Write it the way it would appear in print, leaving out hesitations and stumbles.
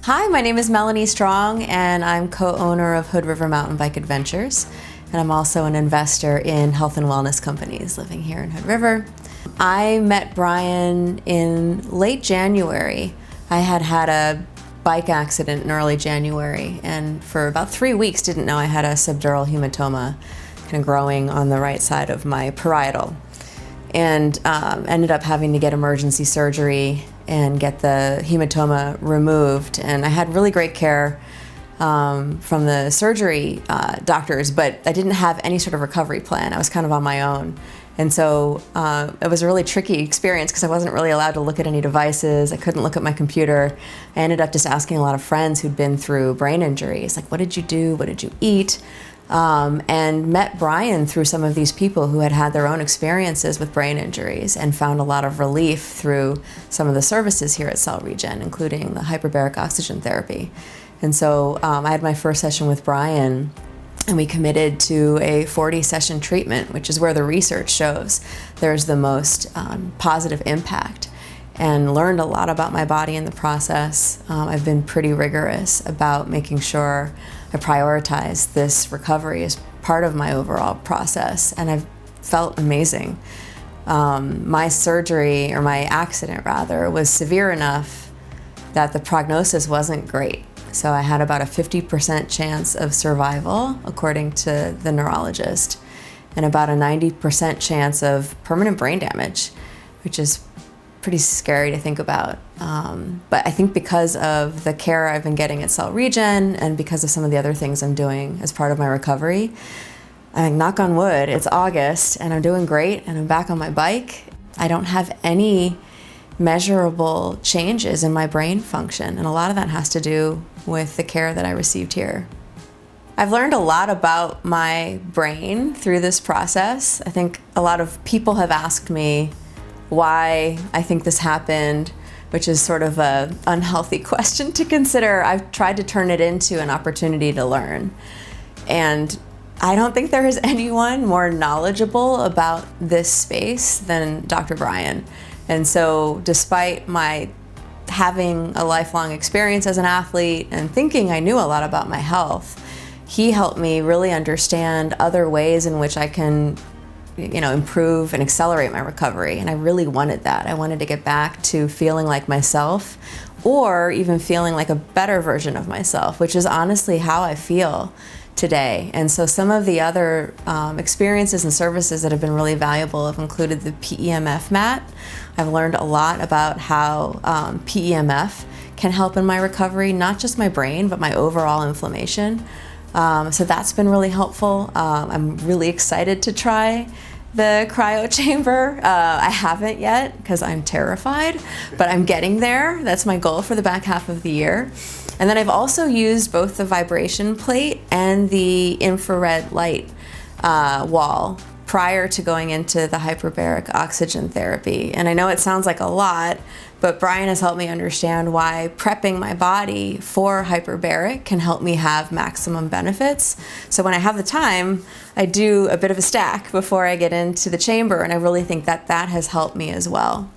Hi, my name is Melanie Strong, and I'm co-owner of Hood River Mountain Bike Adventures, and I'm also an investor in health and wellness companies living here in Hood River. I met Brian in late January. I had a bike accident in early January, and for about 3 weeks didn't know I had a subdural hematoma kind of growing on the right side of my parietal, and ended up having to get emergency surgery and get the hematoma removed. And I had really great care from the surgery doctors, but I didn't have any sort of recovery plan. I was kind of on my own. And so it was a really tricky experience because I wasn't really allowed to look at any devices. I couldn't look at my computer. I ended up just asking a lot of friends who'd been through brain injuries, like, what did you do? What did you eat? And met Brian through some of these people who had their own experiences with brain injuries and found a lot of relief through some of the services here at Cell Regen, including the hyperbaric oxygen therapy. And so I had my first session with Brian, and we committed to a 40-session treatment, which is where the research shows there's the most positive impact, and learned a lot about my body in the process. I've been pretty rigorous about making sure I prioritize this recovery as part of my overall process, and I've felt amazing. My surgery, or my accident rather, was severe enough that the prognosis wasn't great. So I had about a 50% chance of survival, according to the neurologist, and about a 90% chance of permanent brain damage, which is pretty scary to think about. But I think because of the care I've been getting at Cell Regen and because of some of the other things I'm doing as part of my recovery, I think, knock on wood, it's August and I'm doing great and I'm back on my bike. I don't have any measurable changes in my brain function, and a lot of that has to do with the care that I received here. I've learned a lot about my brain through this process. I think a lot of people have asked me why I think this happened, which is sort of an unhealthy question to consider. I've tried to turn it into an opportunity to learn. And I don't think there is anyone more knowledgeable about this space than Dr. Brian. And so despite my having a lifelong experience as an athlete and thinking I knew a lot about my health, he helped me really understand other ways in which I can improve and accelerate my recovery. And I really wanted that. I wanted to get back to feeling like myself, or even feeling like a better version of myself, which is honestly how I feel today. And so some of the other experiences and services that have been really valuable have included the PEMF mat. I've learned a lot about how PEMF can help in my recovery, not just my brain, but my overall inflammation. So that's been really helpful. I'm really excited to try the cryo chamber. I haven't yet because I'm terrified, but I'm getting there. That's my goal for the back half of the year. And then I've also used both the vibration plate and the infrared light wall prior to going into the hyperbaric oxygen therapy. And I know it sounds like a lot, but Brian has helped me understand why prepping my body for hyperbaric can help me have maximum benefits. So when I have the time, I do a bit of a stack before I get into the chamber, and I really think that that has helped me as well.